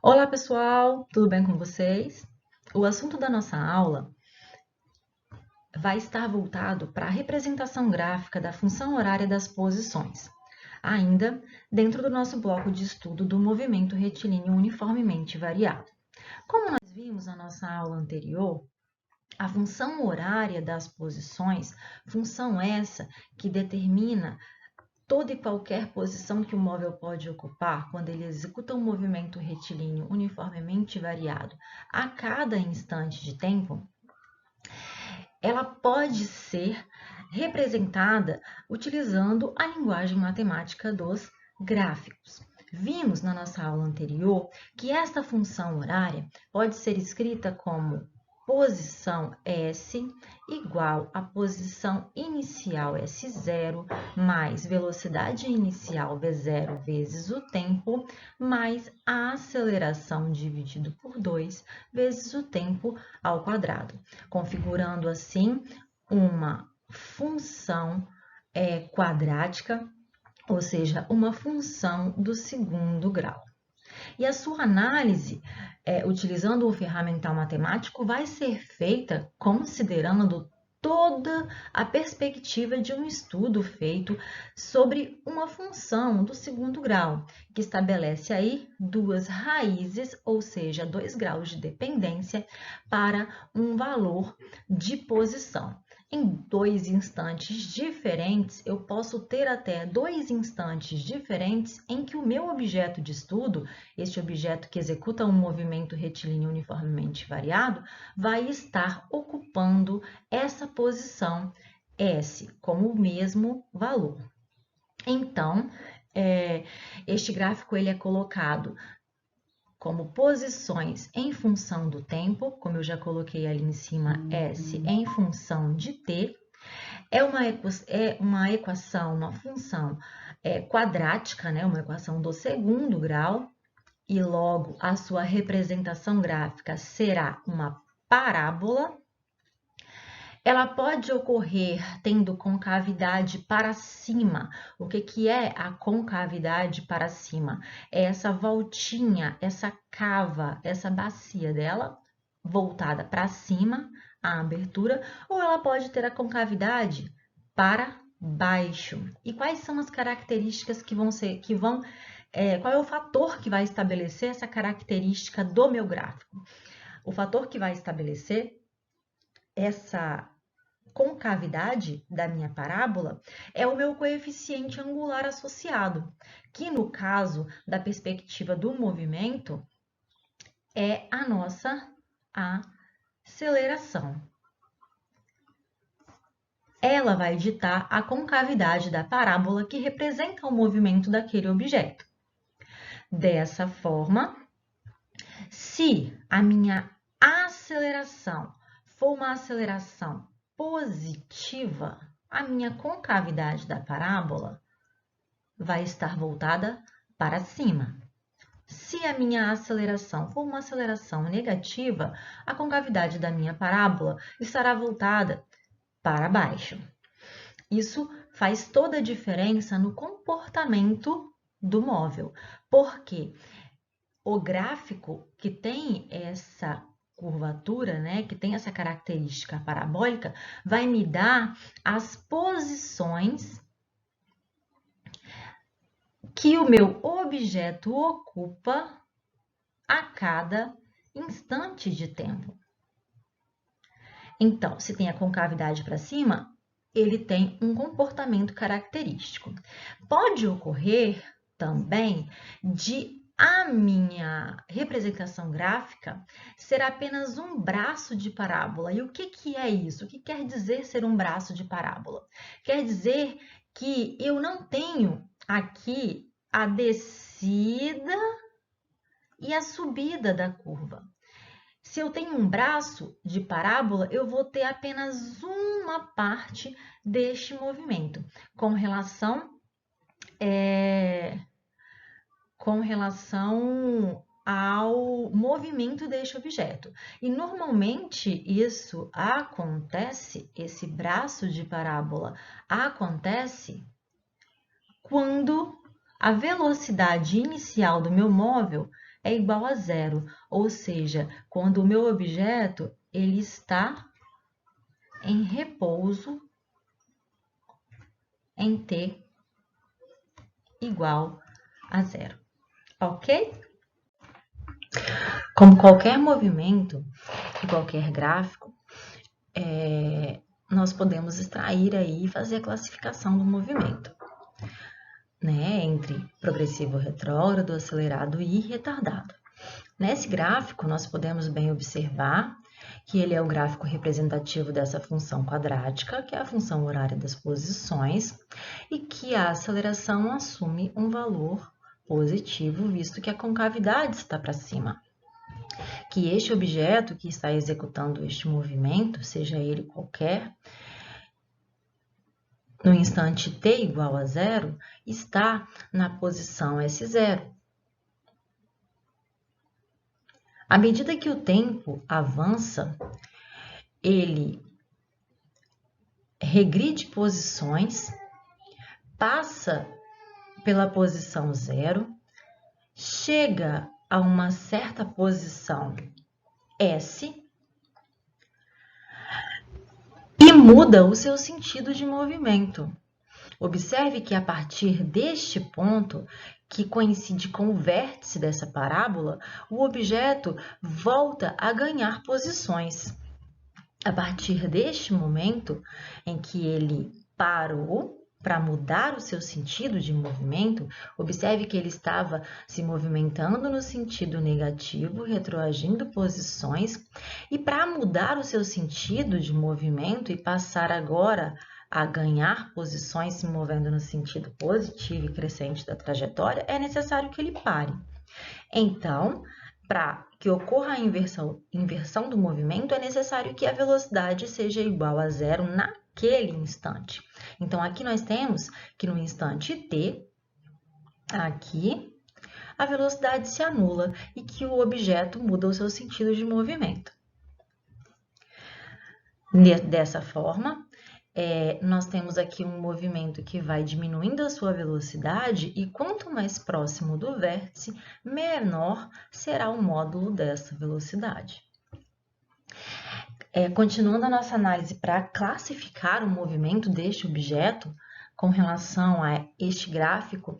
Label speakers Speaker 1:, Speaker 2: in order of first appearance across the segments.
Speaker 1: Olá, pessoal, tudo bem com vocês? O assunto da nossa aula vai estar voltado para a representação gráfica da função horária das posições, ainda dentro do nosso bloco de estudo do movimento retilíneo uniformemente variado. Como nós vimos na nossa aula anterior, a função horária das posições, função essa que determina toda e qualquer posição que o móvel pode ocupar quando ele executa um movimento retilíneo uniformemente variado a cada instante de tempo, ela pode ser representada utilizando a linguagem matemática dos gráficos. Vimos na nossa aula anterior que esta função horária pode ser escrita como posição S igual a posição inicial S0 mais velocidade inicial V0 vezes o tempo mais a aceleração dividido por 2 vezes o tempo ao quadrado, configurando assim uma função quadrática, ou seja, uma função do segundo grau. E a sua análise, utilizando o ferramental matemático, vai ser feita considerando toda a perspectiva de um estudo feito sobre uma função do segundo grau, que estabelece aí duas raízes, ou seja, 2 graus de dependência para um valor de posição. Em 2 instantes diferentes, eu posso ter até 2 instantes diferentes em que o meu objeto de estudo, este objeto que executa um movimento retilíneo uniformemente variado, vai estar ocupando essa posição S como o mesmo valor. Então, este gráfico ele é colocado como posições em função do tempo, como eu já coloquei ali em cima, S em função de T. É uma equação, uma função quadrática, né? Uma equação do segundo grau, e logo a sua representação gráfica será uma parábola. Ela pode ocorrer tendo concavidade para cima. O que é a concavidade para cima? É essa voltinha, essa cava, essa bacia dela voltada para cima, a abertura, ou ela pode ter a concavidade para baixo. E quais são as características qual é o fator que vai estabelecer essa característica do meu gráfico? O fator que vai estabelecer essa concavidade da minha parábola é o meu coeficiente angular associado, que no caso da perspectiva do movimento é a nossa aceleração. Ela vai ditar a concavidade da parábola que representa o movimento daquele objeto. Dessa forma, se a minha aceleração for uma aceleração positiva, a minha concavidade da parábola vai estar voltada para cima. Se a minha aceleração for uma aceleração negativa, a concavidade da minha parábola estará voltada para baixo. Isso faz toda a diferença no comportamento do móvel, porque o gráfico que tem essa curvatura, né, que tem essa característica parabólica, vai me dar as posições que o meu objeto ocupa a cada instante de tempo. Então, se tem a concavidade para cima, ele tem um comportamento característico. Pode ocorrer também de a minha representação gráfica ser apenas um braço de parábola. E o que é isso? O que quer dizer ser um braço de parábola? Quer dizer que eu não tenho aqui a descida e a subida da curva. Se eu tenho um braço de parábola, eu vou ter apenas uma parte deste movimento com relação ao movimento deste objeto. E normalmente isso acontece, esse braço de parábola acontece quando a velocidade inicial do meu móvel é igual a zero, ou seja, quando o meu objeto ele está em repouso em t igual a zero, ok? Como qualquer movimento e qualquer gráfico, nós podemos extrair aí e fazer a classificação do movimento, né, entre progressivo retrógrado, acelerado e retardado. Nesse gráfico, nós podemos bem observar que ele é o gráfico representativo dessa função quadrática, que é a função horária das posições, e que a aceleração assume um valor positivo, visto que a concavidade está para cima. Que este objeto que está executando este movimento, seja ele qualquer, no instante t igual a zero, está na posição S0. À medida que o tempo avança, ele regride posições, passa pela posição 0, chega a uma certa posição S e muda o seu sentido de movimento. Observe que a partir deste ponto, que coincide com o vértice dessa parábola, o objeto volta a ganhar posições. A partir deste momento em que ele parou para mudar o seu sentido de movimento, observe que ele estava se movimentando no sentido negativo, retroagindo posições, e para mudar o seu sentido de movimento e passar agora a ganhar posições se movendo no sentido positivo e crescente da trajetória, é necessário que ele pare. Então, para que ocorra a inversão do movimento, é necessário que a velocidade seja igual a zero naquele instante. Então, aqui nós temos que no instante t, aqui, a velocidade se anula e que o objeto muda o seu sentido de movimento. Dessa forma, nós temos aqui um movimento que vai diminuindo a sua velocidade e quanto mais próximo do vértice, menor será o módulo dessa velocidade. Continuando a nossa análise para classificar o movimento deste objeto com relação a este gráfico,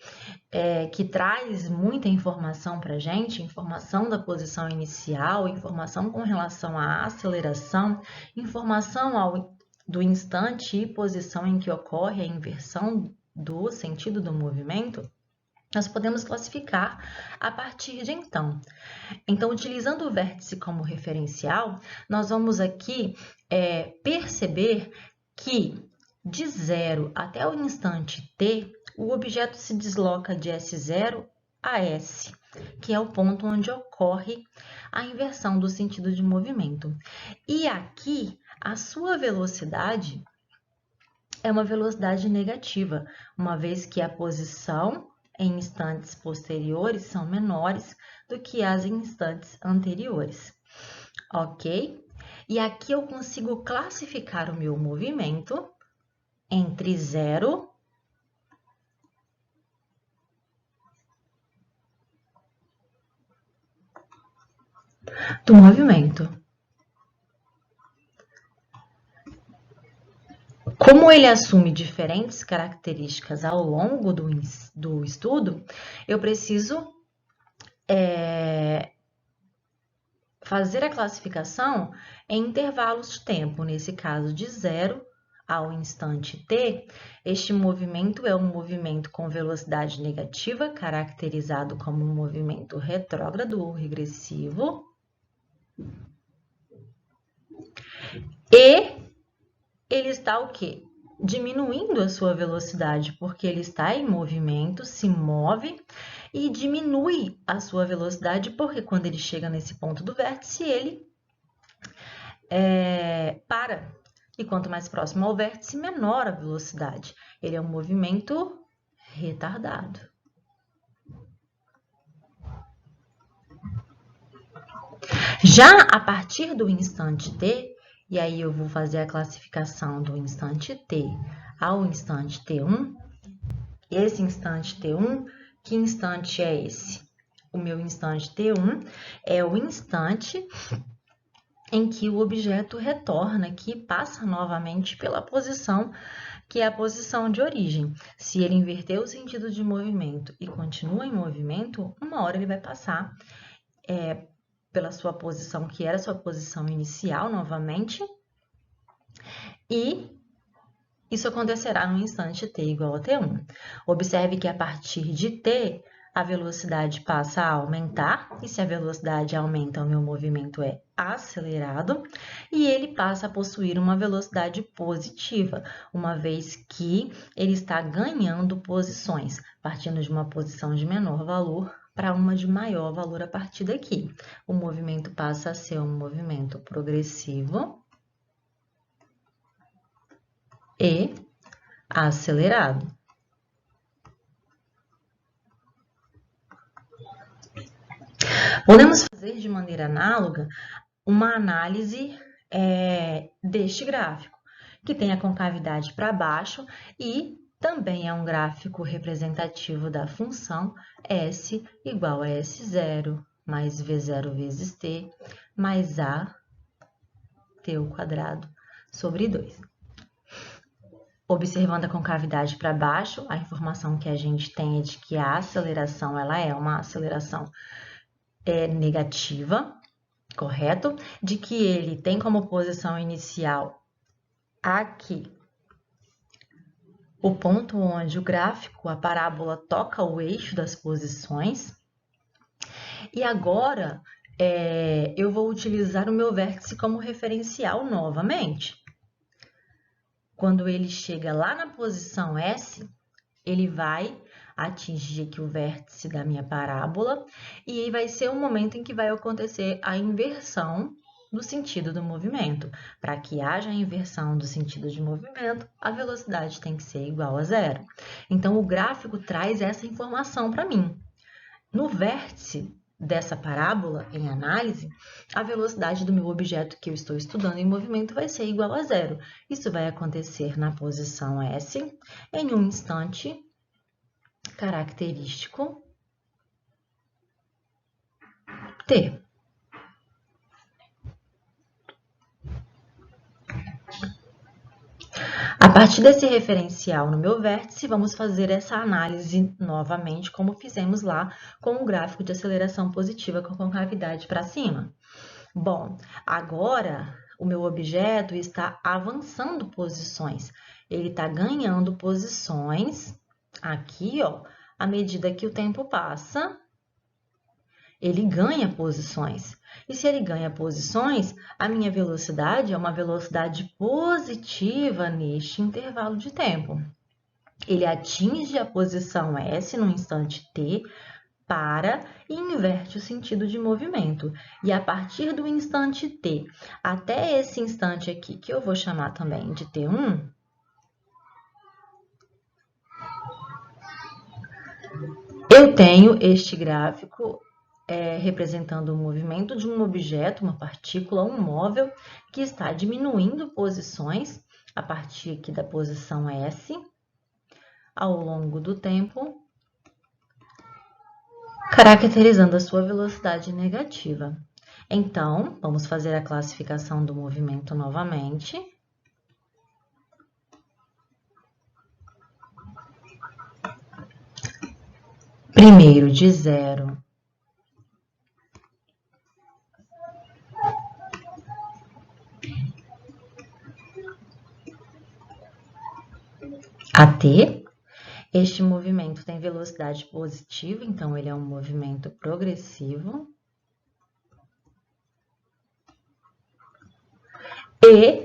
Speaker 1: que traz muita informação para a gente, informação da posição inicial, informação com relação à aceleração, informação do instante e posição em que ocorre a inversão do sentido do movimento, nós podemos classificar a partir de então. Então, utilizando o vértice como referencial, nós vamos aqui perceber que de 0 até o instante t, o objeto se desloca de S0 a S, que é o ponto onde ocorre a inversão do sentido de movimento. E aqui, a sua velocidade é uma velocidade negativa, uma vez que a posição em instantes posteriores são menores do que as em instantes anteriores, ok? E aqui eu consigo classificar o meu movimento entre 0 do movimento. Como ele assume diferentes características ao longo do estudo, eu preciso fazer a classificação em intervalos de tempo, nesse caso de 0 ao instante t. Este movimento é um movimento com velocidade negativa, caracterizado como um movimento retrógrado ou regressivo. E ele está o quê? Diminuindo a sua velocidade, porque ele está em movimento, se move e diminui a sua velocidade, porque quando ele chega nesse ponto do vértice, ele para. E quanto mais próximo ao vértice, menor a velocidade. Ele é um movimento retardado. Já a partir do instante t, e aí eu vou fazer a classificação do instante t ao instante t1, esse instante t1 Que instante é esse? O meu instante T1 é o instante em que o objeto retorna aqui, passa novamente pela posição que é a posição de origem. Se ele inverter o sentido de movimento e continua em movimento, uma hora ele vai passar pela sua posição, que era a sua posição inicial novamente, e isso acontecerá no instante t igual a t1. Observe que a partir de t, a velocidade passa a aumentar, e se a velocidade aumenta, o meu movimento é acelerado, e ele passa a possuir uma velocidade positiva, uma vez que ele está ganhando posições, partindo de uma posição de menor valor para uma de maior valor a partir daqui. O movimento passa a ser um movimento progressivo e acelerado. Podemos fazer de maneira análoga uma análise deste gráfico, que tem a concavidade para baixo e também é um gráfico representativo da função S igual a S0 mais V0 vezes T mais A T ao quadrado sobre 2. Observando a concavidade para baixo, a informação que a gente tem é de que a aceleração ela é uma aceleração negativa, correto? De que ele tem como posição inicial aqui o ponto onde o gráfico, a parábola, toca o eixo das posições. E agora, eu vou utilizar o meu vértice como referencial novamente. Quando ele chega lá na posição S, ele vai atingir aqui o vértice da minha parábola e aí vai ser o momento em que vai acontecer a inversão do sentido do movimento. Para que haja a inversão do sentido de movimento, a velocidade tem que ser igual a zero. Então, o gráfico traz essa informação para mim. No vértice dessa parábola, em análise, a velocidade do meu objeto que eu estou estudando em movimento vai ser igual a zero. Isso vai acontecer na posição S, em um instante característico T. A partir desse referencial no meu vértice, vamos fazer essa análise novamente, como fizemos lá com o gráfico de aceleração positiva com concavidade para cima. Bom, agora o meu objeto está avançando posições. Ele está ganhando posições aqui, ó, à medida que o tempo passa, ele ganha posições. E se ele ganha posições, a minha velocidade é uma velocidade positiva neste intervalo de tempo. Ele atinge a posição S no instante t, para e inverte o sentido de movimento. E a partir do instante t até esse instante aqui, que eu vou chamar também de t1, eu tenho este gráfico representando o movimento de um objeto, uma partícula, um móvel, que está diminuindo posições a partir aqui da posição S ao longo do tempo, caracterizando a sua velocidade negativa. Então, vamos fazer a classificação do movimento novamente. Primeiro de 0 a t. Este movimento tem velocidade positiva, então ele é um movimento progressivo. E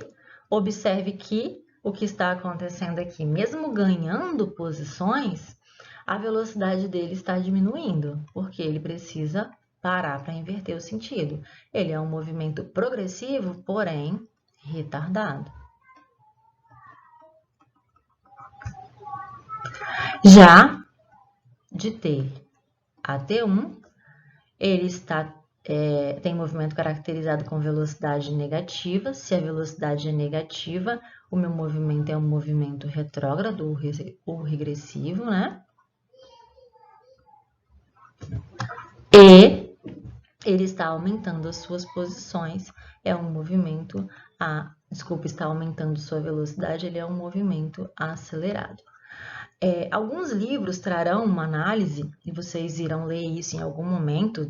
Speaker 1: observe que o que está acontecendo aqui, mesmo ganhando posições, a velocidade dele está diminuindo, porque ele precisa parar para inverter o sentido. Ele é um movimento progressivo, porém retardado. Já de t a t1, ele tem movimento caracterizado com velocidade negativa. Se a velocidade é negativa, o meu movimento é um movimento retrógrado ou regressivo, né? E ele está aumentando as suas posições, é um movimento está aumentando sua velocidade, ele é um movimento acelerado. Alguns livros trarão uma análise, e vocês irão ler isso em algum momento,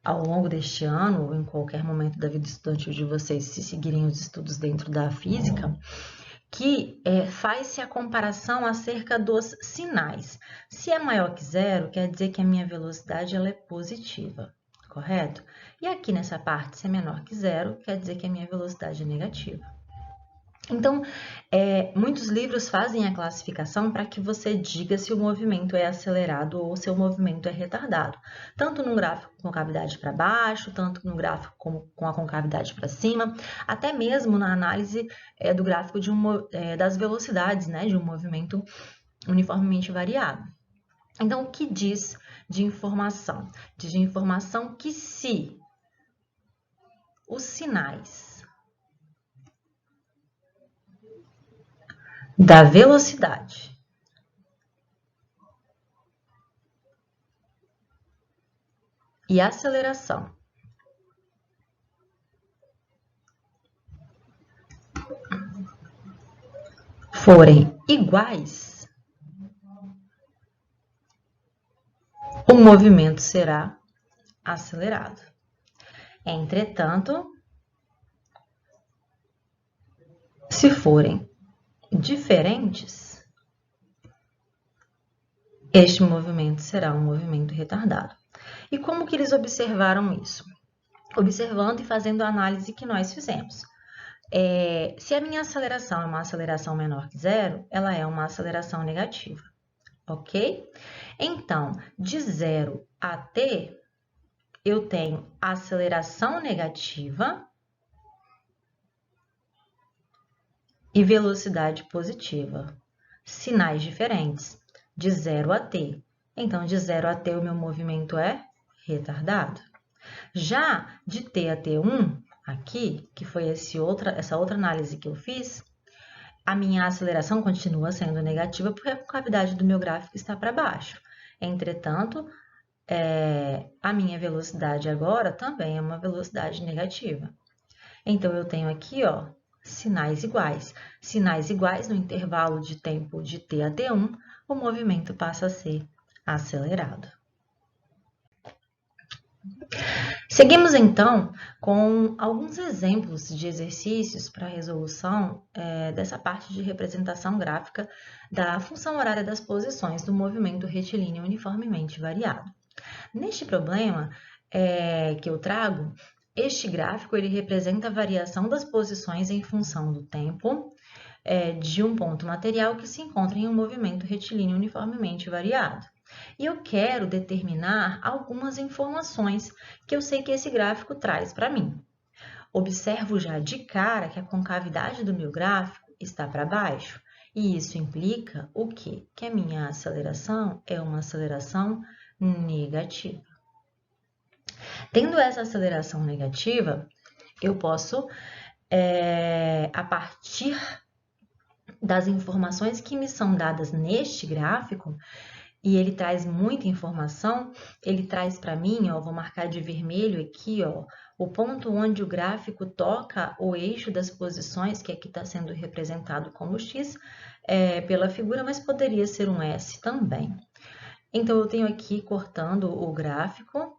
Speaker 1: ao longo deste ano, ou em qualquer momento da vida estudantil de vocês, se seguirem os estudos dentro da física, que faz-se a comparação acerca dos sinais. Se é maior que zero, quer dizer que a minha velocidade ela é positiva, correto? E aqui nessa parte, se é menor que zero, quer dizer que a minha velocidade é negativa. Então, muitos livros fazem a classificação para que você diga se o movimento é acelerado ou se o movimento é retardado. Tanto no gráfico com cavidade para baixo, tanto no gráfico com a concavidade para cima, até mesmo na análise do gráfico das velocidades, né, de um movimento uniformemente variado. Então, o que diz de informação? Diz de informação que se os sinais da velocidade e aceleração forem iguais, o movimento será acelerado. Entretanto, se forem diferentes, este movimento será um movimento retardado. E como que eles observaram isso? Observando e fazendo a análise que nós fizemos. Se a minha aceleração é uma aceleração menor que zero, ela é uma aceleração negativa, ok? Então, de 0 a t, eu tenho aceleração negativa e velocidade positiva. Sinais diferentes, de 0 a t. Então, de 0 a t, o meu movimento é retardado. Já de t a t1, aqui, que foi essa outra análise que eu fiz, a minha aceleração continua sendo negativa porque a concavidade do meu gráfico está para baixo. Entretanto, a minha velocidade agora também é uma velocidade negativa. Então, eu tenho aqui, ó, sinais iguais. Sinais iguais no intervalo de tempo de t a t1, o movimento passa a ser acelerado. Seguimos, então, com alguns exemplos de exercícios para resolução dessa parte de representação gráfica da função horária das posições do movimento retilíneo uniformemente variado. Neste problema que eu trago, este gráfico ele representa a variação das posições em função do tempo de um ponto material que se encontra em um movimento retilíneo uniformemente variado. E eu quero determinar algumas informações que eu sei que esse gráfico traz para mim. Observo já de cara que a concavidade do meu gráfico está para baixo. E isso implica o quê? Que a minha aceleração é uma aceleração negativa. Tendo essa aceleração negativa, eu posso, a partir das informações que me são dadas neste gráfico, e ele traz muita informação, ele traz para mim, ó, vou marcar de vermelho aqui, ó, o ponto onde o gráfico toca o eixo das posições, que aqui está sendo representado como X pela figura, mas poderia ser um S também. Então, eu tenho aqui cortando o gráfico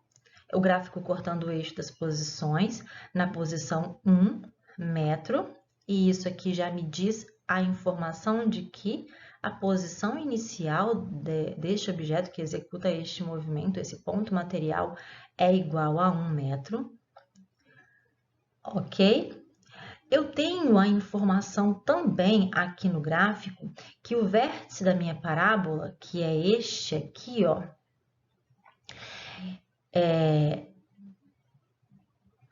Speaker 1: cortando o eixo das posições na posição 1 metro, e isso aqui já me diz a informação de que a posição inicial deste objeto que executa este movimento, esse ponto material, é igual a 1 metro. Ok? Eu tenho a informação também aqui no gráfico que o vértice da minha parábola, que é este aqui, ó,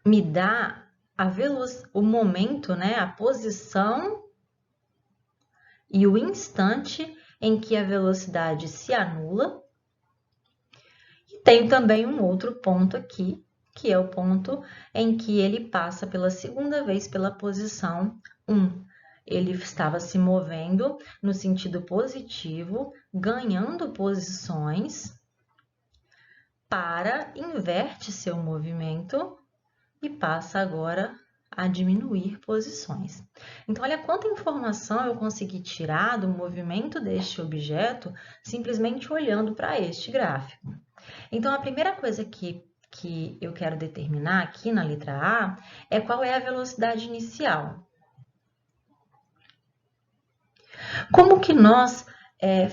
Speaker 1: me dá o momento, né, a posição e o instante em que a velocidade se anula. E tem também um outro ponto aqui, que é o ponto em que ele passa pela segunda vez pela posição 1. Ele estava se movendo no sentido positivo, ganhando posições, para, inverte seu movimento e passa agora a diminuir posições. Então, olha quanta informação eu consegui tirar do movimento deste objeto simplesmente olhando para este gráfico. Então, a primeira coisa que eu quero determinar aqui na letra A é qual é a velocidade inicial. Como que nós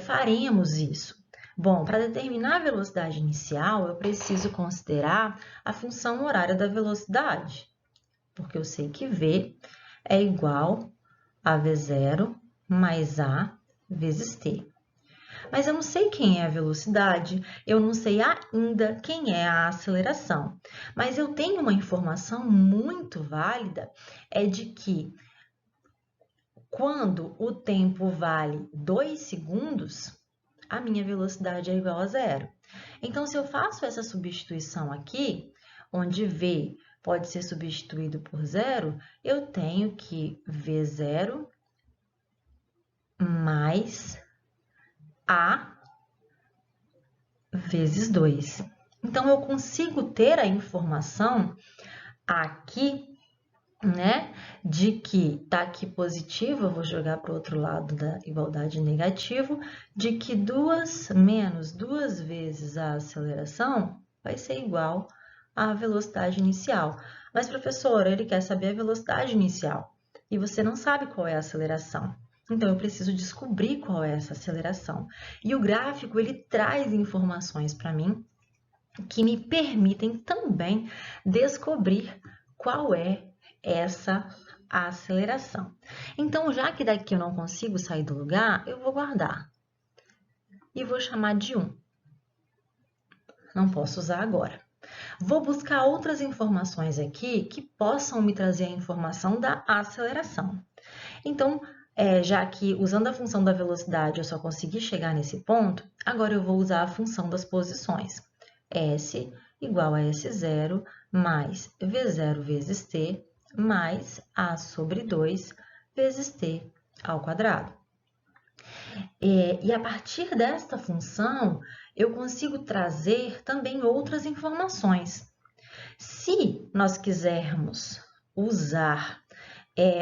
Speaker 1: faremos isso? Bom, para determinar a velocidade inicial, eu preciso considerar a função horária da velocidade, porque eu sei que V é igual a V0 mais A vezes T. Mas eu não sei quem é a velocidade, eu não sei ainda quem é a aceleração. Mas eu tenho uma informação muito válida, é de que quando o tempo vale 2 segundos, a minha velocidade é igual a zero. Então, se eu faço essa substituição aqui, onde V pode ser substituído por zero, eu tenho que V0 mais A vezes 2. Então, eu consigo ter a informação aqui, né, de que está aqui positivo, eu vou jogar para o outro lado da igualdade negativo, de que 2 menos 2 vezes a aceleração vai ser igual à velocidade inicial. Mas, professor, ele quer saber a velocidade inicial e você não sabe qual é a aceleração. Então, eu preciso descobrir qual é essa aceleração. E o gráfico, ele traz informações para mim que me permitem também descobrir qual é essa aceleração. Então, já que daqui eu não consigo sair do lugar, eu vou guardar e vou chamar de 1. Não posso usar agora. Vou buscar outras informações aqui que possam me trazer a informação da aceleração. Então, já que usando a função da velocidade eu só consegui chegar nesse ponto, agora eu vou usar a função das posições. S igual a S0 mais V0 vezes T mais A sobre 2 vezes T ao quadrado. E a partir desta função, eu consigo trazer também outras informações. Se nós quisermos usar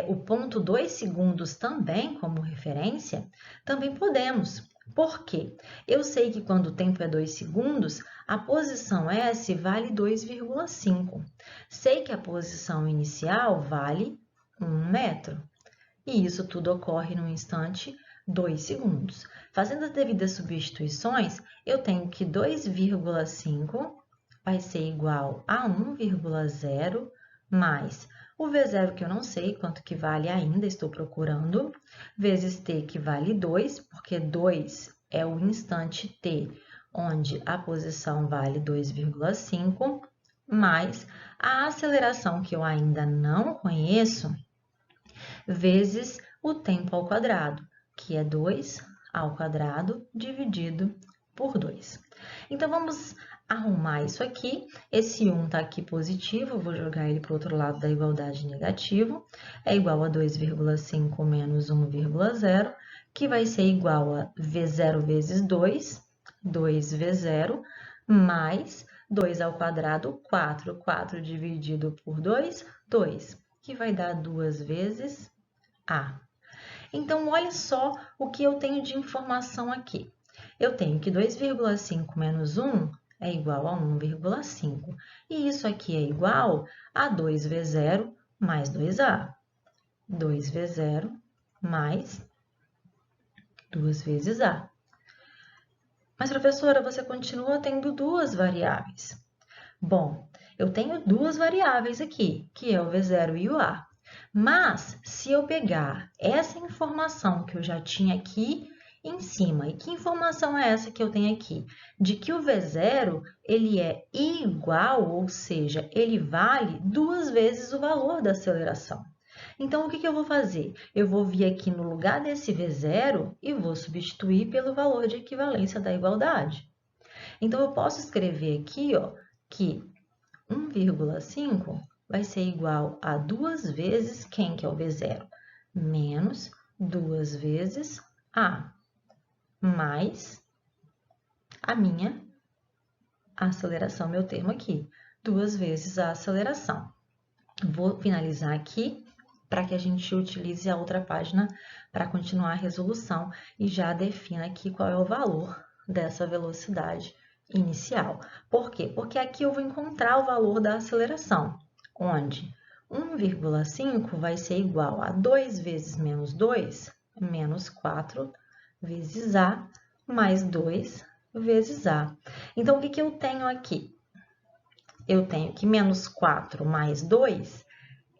Speaker 1: o ponto 2 segundos também como referência, também podemos. Por quê? Eu sei que quando o tempo é 2 segundos, a posição S vale 2,5. Sei que a posição inicial vale 1 metro. E isso tudo ocorre num instante 2 segundos. Fazendo as devidas substituições, eu tenho que 2,5 vai ser igual a 1,0 mais o V0 que eu não sei quanto que vale ainda, estou procurando, vezes T que vale 2, porque 2 é o instante T, onde a posição vale 2,5, mais a aceleração que eu ainda não conheço, vezes o tempo ao quadrado, que é 2 ao quadrado dividido por 2. Então, vamos arrumar isso aqui. Esse 1 está aqui positivo, eu vou jogar ele para o outro lado da igualdade negativo. É igual a 2,5 menos 1,0, que vai ser igual a V0 vezes 2, 2V0, mais 2 ao quadrado, 4. 4 dividido por 2, 2, que vai dar 2 vezes A. Então, olha só o que eu tenho de informação aqui. Eu tenho que 2,5 menos 1 é igual a 1,5. E isso aqui é igual a 2V0 mais 2A. 2V0 mais 2 vezes A. Mas, professora, você continua tendo duas variáveis. Bom, eu tenho duas variáveis aqui, que é o V0 e o A. Mas, se eu pegar essa informação que eu já tinha aqui em cima, e que informação é essa que eu tenho aqui? De que o V0, ele é igual, ou seja, ele vale 2 vezes o valor da aceleração. Então, o que eu vou fazer? Eu vou vir aqui no lugar desse V0 e vou substituir pelo valor de equivalência da igualdade. Então, eu posso escrever aqui, ó, que 1,5 vai ser igual a 2 vezes quem que é o V0? Menos 2 vezes A, mais a minha a aceleração, meu termo aqui, 2 vezes a aceleração. Vou finalizar aqui para que a gente utilize a outra página para continuar a resolução e já defina aqui qual é o valor dessa velocidade inicial. Por quê? Porque aqui eu vou encontrar o valor da aceleração, onde 1,5 vai ser igual a 2 vezes menos 2, menos 4 vezes A, mais 2 vezes A. Então, o que eu tenho aqui? Eu tenho que menos 4 mais 2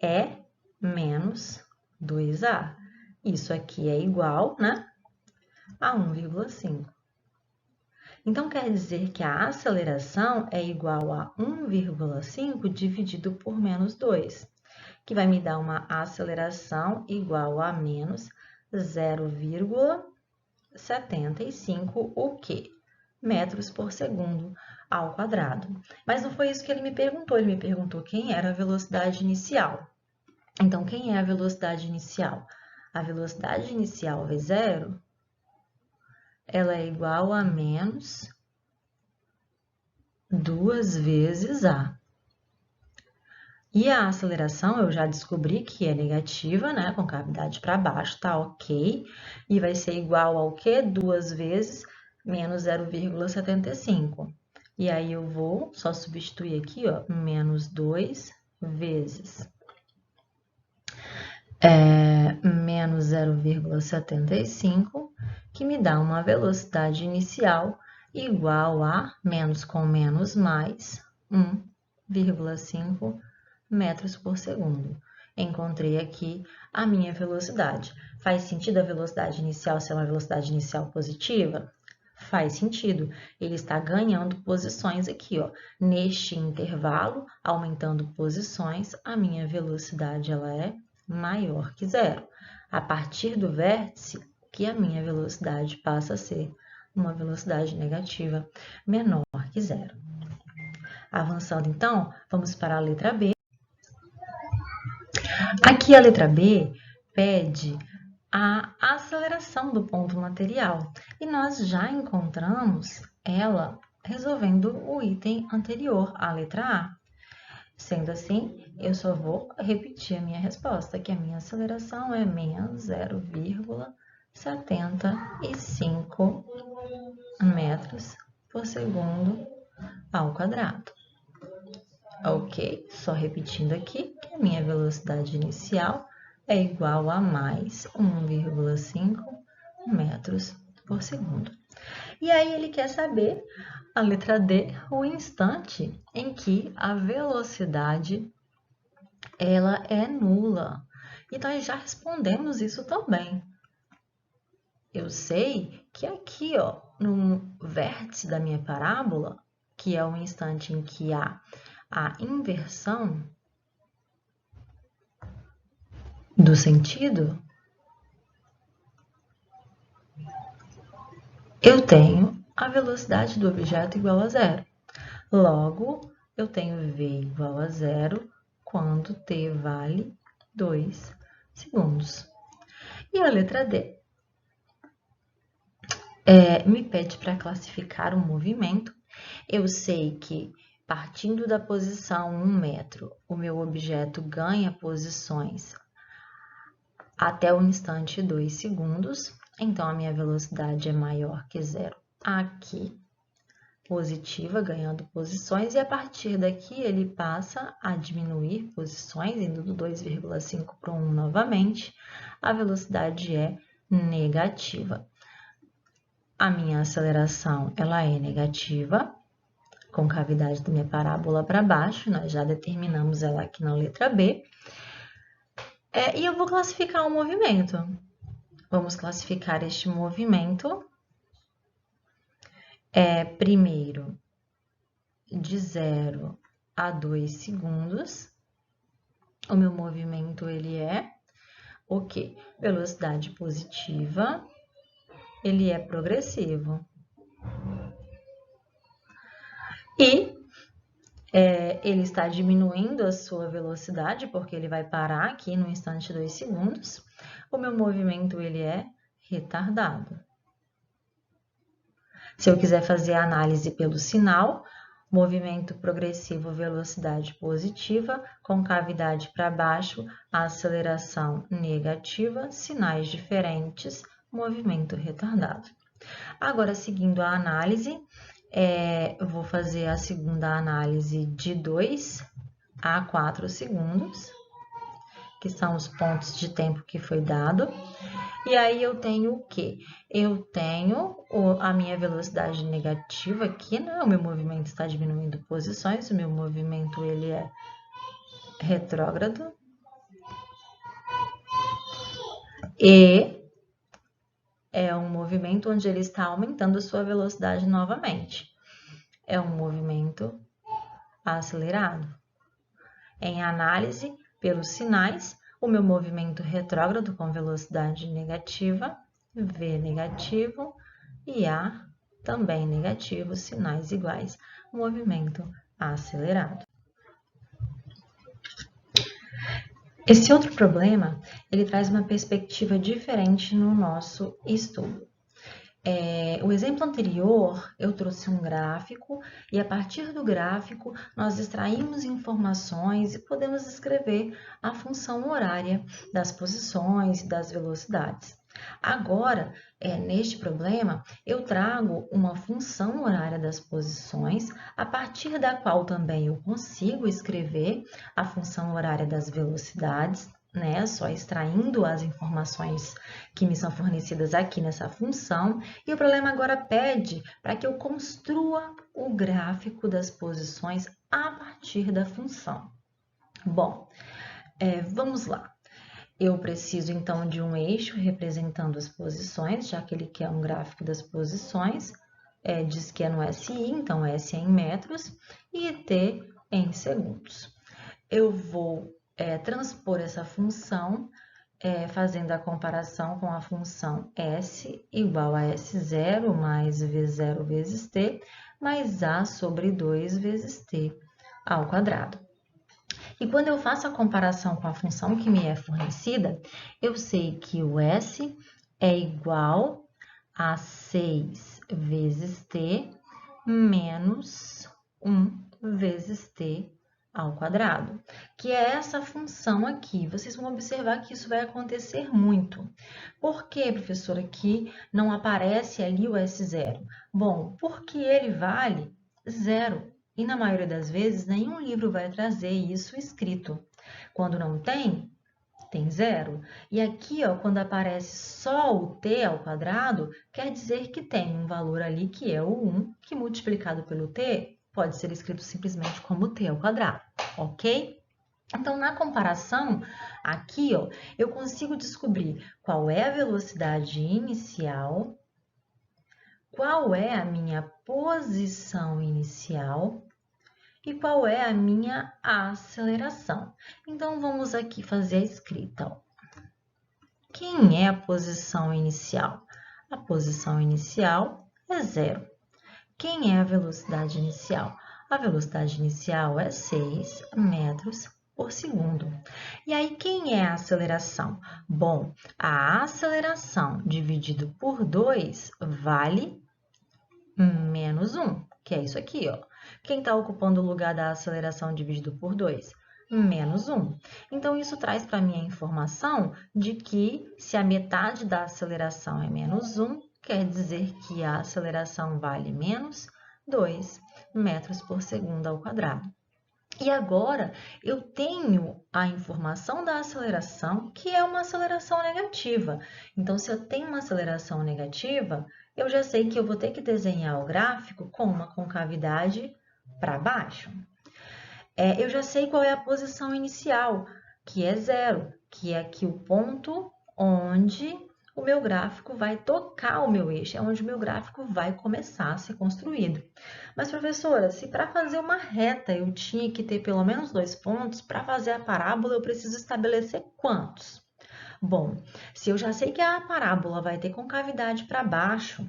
Speaker 1: é menos 2A. Isso aqui é igual, né, a 1,5. Então, quer dizer que a aceleração é igual a 1,5 dividido por menos 2, que vai me dar uma aceleração igual a menos 0,75, o quê? Metros por segundo ao quadrado. Mas não foi isso que ele me perguntou quem era a velocidade inicial. Então, quem é a velocidade inicial? A velocidade inicial V0, ela é igual a menos 2 vezes A. E a aceleração eu já descobri que é negativa, né? Com cavidade para baixo, tá ok. E vai ser igual ao quê? 2 vezes menos 0,75. E aí eu vou só substituir aqui, ó, menos 2 vezes menos 0,75, que me dá uma velocidade inicial igual a menos com menos mais 1,5 metros por segundo. Encontrei aqui a minha velocidade. Faz sentido a velocidade inicial ser uma velocidade inicial positiva? Faz sentido. Ele está ganhando posições aqui, ó. Neste intervalo, aumentando posições, a minha velocidade ela é maior que zero. A partir do vértice, que a minha velocidade passa a ser uma velocidade negativa menor que zero. Avançando, então, vamos para a letra B. Aqui a letra B pede a aceleração do ponto material e nós já encontramos ela resolvendo o item anterior, a letra A. Sendo assim, eu só vou repetir a minha resposta, que a minha aceleração é menos 0,75 metros por segundo ao quadrado. Ok? Só repetindo aqui que a minha velocidade inicial é igual a mais 1,5 metros por segundo. E aí ele quer saber, a letra D, o instante em que a velocidade ela é nula. E nós já respondemos isso também. Eu sei que aqui, ó, no vértice da minha parábola, que é o instante em que há a inversão do sentido, eu tenho a velocidade do objeto igual a zero. Logo, eu tenho V igual a zero quando t vale 2 segundos. E a letra D me pede para classificar o movimento. Eu sei que, partindo da posição 1 metro, o meu objeto ganha posições até o instante 2 segundos, então a minha velocidade é maior que zero aqui, positiva, ganhando posições, e a partir daqui ele passa a diminuir posições, indo do 2,5 para o 1 novamente, a velocidade é negativa. A minha aceleração ela é negativa, com cavidade da minha parábola para baixo, nós já determinamos ela aqui na letra B. E eu vou classificar o movimento. Vamos classificar este movimento, primeiro, de 0 a 2 segundos. O meu movimento, ele é o quê? Velocidade positiva, ele é progressivo. E ele está diminuindo a sua velocidade, porque ele vai parar aqui no instante 2 segundos. O meu movimento, ele é retardado. Se eu quiser fazer a análise pelo sinal, movimento progressivo, velocidade positiva, concavidade para baixo, aceleração negativa, sinais diferentes, movimento retardado. Agora, seguindo a análise, eu vou fazer a segunda análise de 2 a 4 segundos, que são os pontos de tempo que foi dado. E aí eu tenho o quê? Eu tenho a minha velocidade negativa aqui, né? O meu movimento está diminuindo posições, o meu movimento ele é retrógrado. E é um movimento onde ele está aumentando a sua velocidade novamente. É um movimento acelerado. Em análise, pelos sinais, o meu movimento retrógrado com velocidade negativa, V negativo e A também negativo, sinais iguais, movimento acelerado. Esse outro problema, ele traz uma perspectiva diferente no nosso estudo. O exemplo anterior, eu trouxe um gráfico e a partir do gráfico nós extraímos informações e podemos escrever a função horária das posições e das velocidades. Agora, neste problema, eu trago uma função horária das posições, a partir da qual também eu consigo escrever a função horária das velocidades, né? Só extraindo as informações que me são fornecidas aqui nessa função. E o problema agora pede para que eu construa o gráfico das posições a partir da função. Bom, vamos lá. Eu preciso, então, de um eixo representando as posições, já que ele quer um gráfico das posições. Diz que é no SI, então S é em metros, e T em segundos. Eu vou transpor essa função, fazendo a comparação com a função S igual a S0 mais V0 vezes T, mais A sobre 2 vezes T ao quadrado. E quando eu faço a comparação com a função que me é fornecida, eu sei que o S é igual a 6 vezes T menos 1 vezes T ao quadrado, que é essa função aqui. Vocês vão observar que isso vai acontecer muito. Por que, professora, que não aparece ali o S0? Bom, porque ele vale 0. E na maioria das vezes, nenhum livro vai trazer isso escrito. Quando não tem, tem 0. E aqui, ó, quando aparece só o t ao quadrado, quer dizer que tem um valor ali que é o 1, que multiplicado pelo t pode ser escrito simplesmente como t ao quadrado, ok? Então, na comparação, aqui, ó, eu consigo descobrir qual é a velocidade inicial, qual é a minha posição inicial e qual é a minha aceleração. Então, vamos aqui fazer a escrita. Ó. Quem é a posição inicial? A posição inicial é 0. Quem é a velocidade inicial? A velocidade inicial é 6 metros por segundo. E aí, quem é a aceleração? Bom, a aceleração dividido por 2 vale menos 1, que é isso aqui, ó. Quem está ocupando o lugar da aceleração dividido por 2? Menos 1. Então, isso traz para mim a informação de que se a metade da aceleração é menos 1, quer dizer que a aceleração vale menos 2 metros por segundo ao quadrado. E agora, eu tenho a informação da aceleração, que é uma aceleração negativa. Então, se eu tenho uma aceleração negativa, eu já sei que eu vou ter que desenhar o gráfico com uma concavidade para baixo. Eu já sei qual é a posição inicial, que é 0, que é aqui o ponto onde o meu gráfico vai tocar o meu eixo, é onde o meu gráfico vai começar a ser construído. Mas, professora, se para fazer uma reta eu tinha que ter pelo menos 2 pontos, para fazer a parábola eu preciso estabelecer quantos? Bom, se eu já sei que a parábola vai ter concavidade para baixo,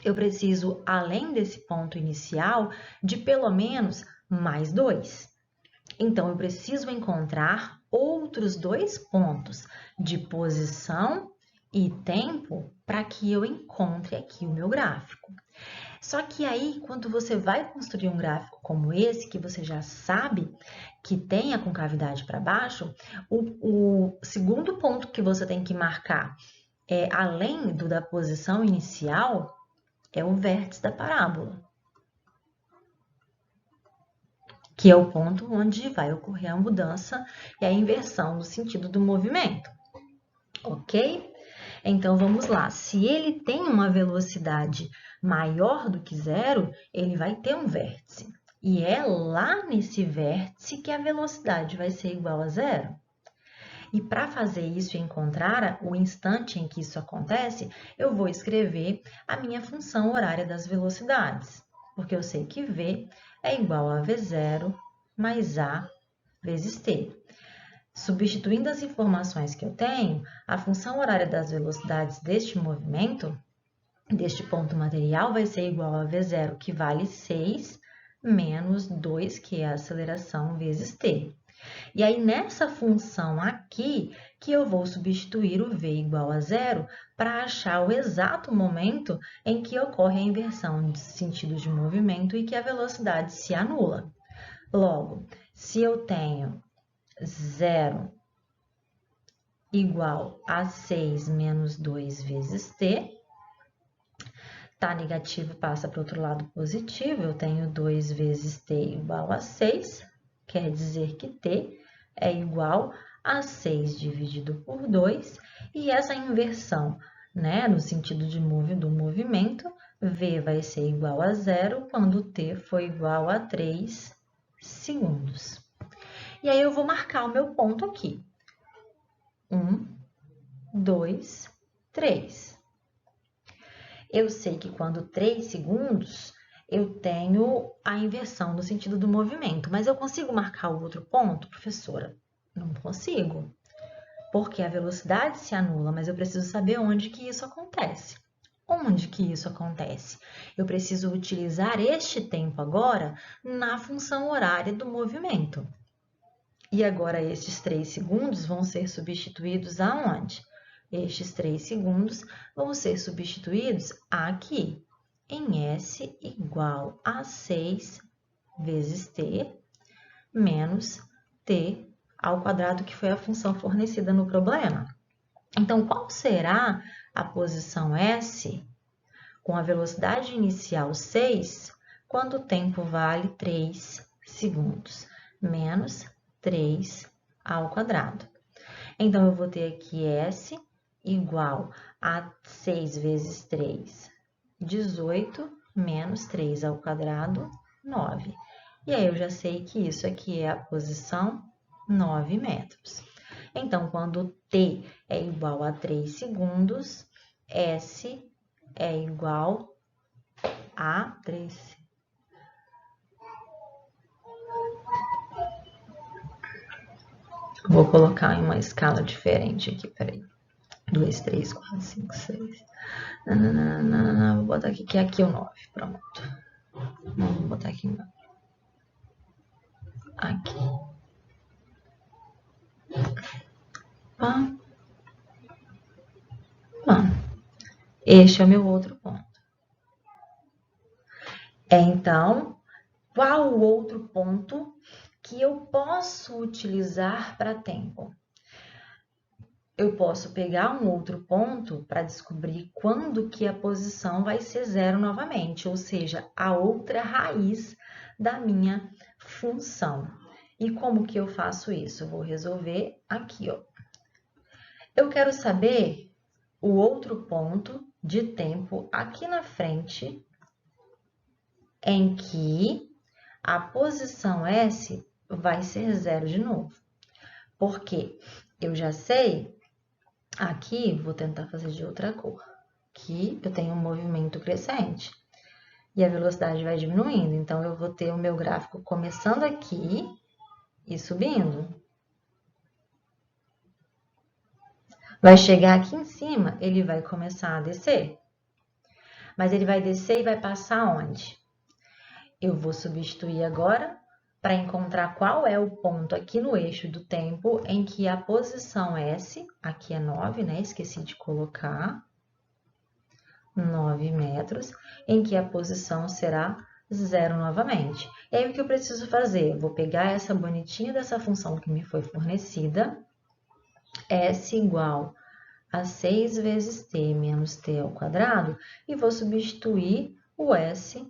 Speaker 1: eu preciso, além desse ponto inicial, de pelo menos mais 2. Então, eu preciso encontrar outros 2 pontos de posição e tempo para que eu encontre aqui o meu gráfico. Só que aí, quando você vai construir um gráfico como esse, que você já sabe que tem a concavidade para baixo, o segundo ponto que você tem que marcar, além da posição inicial, é o vértice da parábola, que é o ponto onde vai ocorrer a mudança e a inversão do sentido do movimento, ok? Então, vamos lá. Se ele tem uma velocidade maior do que zero, ele vai ter um vértice. E é lá nesse vértice que a velocidade vai ser igual a zero. E para fazer isso e encontrar o instante em que isso acontece, eu vou escrever a minha função horária das velocidades, porque eu sei que V é igual a V0 mais A vezes T. Substituindo as informações que eu tenho, a função horária das velocidades deste movimento, deste ponto material, vai ser igual a V0, que vale 6, menos 2, que é a aceleração, vezes T. E aí, nessa função aqui, que eu vou substituir o V igual a zero para achar o exato momento em que ocorre a inversão de sentido de movimento e que a velocidade se anula. Logo, se eu tenho 0 igual a 6 menos 2 vezes t, tá negativo passa para o outro lado positivo, eu tenho 2 vezes t igual a 6, quer dizer que t é igual a 6 dividido por 2, e essa inversão, né, no sentido do movimento, v vai ser igual a 0 quando t for igual a 3 segundos. E aí eu vou marcar o meu ponto aqui. 1, 2, 3. Eu sei que quando 3 segundos, eu tenho a inversão no sentido do movimento. Mas eu consigo marcar o outro ponto, professora? Não consigo, porque a velocidade se anula, mas eu preciso saber onde que isso acontece. Onde que isso acontece? Eu preciso utilizar este tempo agora na função horária do movimento. E agora, estes 3 segundos vão ser substituídos aonde? Estes 3 segundos vão ser substituídos aqui, em S igual a 6 vezes t menos t ao quadrado, que foi a função fornecida no problema. Então, qual será a posição S com a velocidade inicial 6, quando o tempo vale 3 segundos, menos 3 ao quadrado? Então, eu vou ter aqui S igual a 6 vezes 3, 18, menos 3 ao quadrado, 9. E aí, eu já sei que isso aqui é a posição 9 metros. Então, quando t é igual a 3 segundos, S é igual a 3. Vou colocar em uma escala diferente aqui, peraí. 2, 3, 4, 5, 6. Vou botar aqui, que aqui é o 9, pronto. Não, vou botar aqui embaixo. Aqui. Pá. Pá. Este é o meu outro ponto. Então, qual o outro ponto que eu posso utilizar para tempo? Eu posso pegar um outro ponto para descobrir quando que a posição vai ser zero novamente, ou seja, a outra raiz da minha função. E como que eu faço isso? Eu vou resolver aqui, ó. Eu quero saber o outro ponto de tempo aqui na frente em que a posição S vai ser zero de novo. Porque eu já sei, aqui vou tentar fazer de outra cor, que eu tenho um movimento crescente e a velocidade vai diminuindo. Então, eu vou ter o meu gráfico começando aqui e subindo. Vai chegar aqui em cima, ele vai começar a descer. Mas ele vai descer e vai passar onde? Eu vou substituir agora para encontrar qual é o ponto aqui no eixo do tempo em que a posição S, aqui é 9, né? Esqueci de colocar. 9 metros, em que a posição será 0 novamente. E aí, o que eu preciso fazer? Eu vou pegar essa bonitinha dessa função que me foi fornecida, S igual a 6 vezes t menos t ao quadrado, e vou substituir o s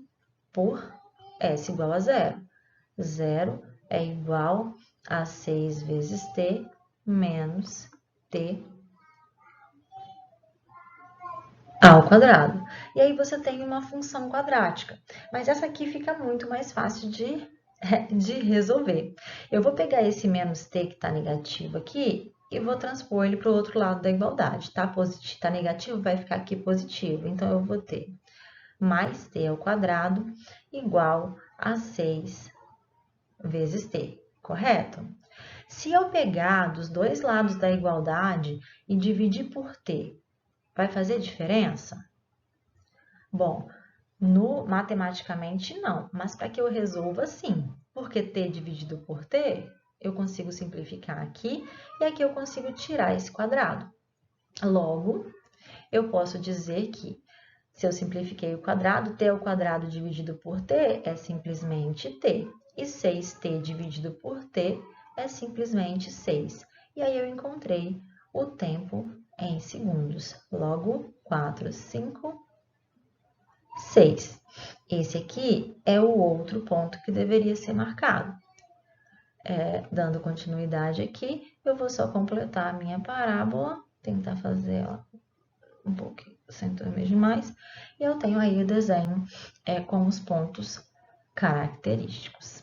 Speaker 1: por s igual a 0. 0 é igual a 6 vezes t menos t ao quadrado. E aí você tem uma função quadrática, mas essa aqui fica muito mais fácil de resolver. Eu vou pegar esse menos t que está negativo aqui e vou transpor ele para o outro lado da igualdade, tá? Positivo, tá negativo, vai ficar aqui positivo. Então, eu vou ter mais t ao quadrado igual a 6 vezes t, correto? Se eu pegar dos dois lados da igualdade e dividir por t, vai fazer diferença? Bom, matematicamente não, mas para que eu resolva, sim. Porque t dividido por t, eu consigo simplificar aqui e aqui eu consigo tirar esse quadrado. Logo, eu posso dizer que, se eu simplifiquei o quadrado, t ao quadrado dividido por t é simplesmente t. E 6t dividido por t é simplesmente 6. E aí eu encontrei o tempo em segundos. Logo, 4, 5, 6. Esse aqui é o outro ponto que deveria ser marcado. Dando continuidade aqui, eu vou só completar a minha parábola, tentar fazer um pouquinho sem torneio demais, e eu tenho aí o desenho com os pontos característicos.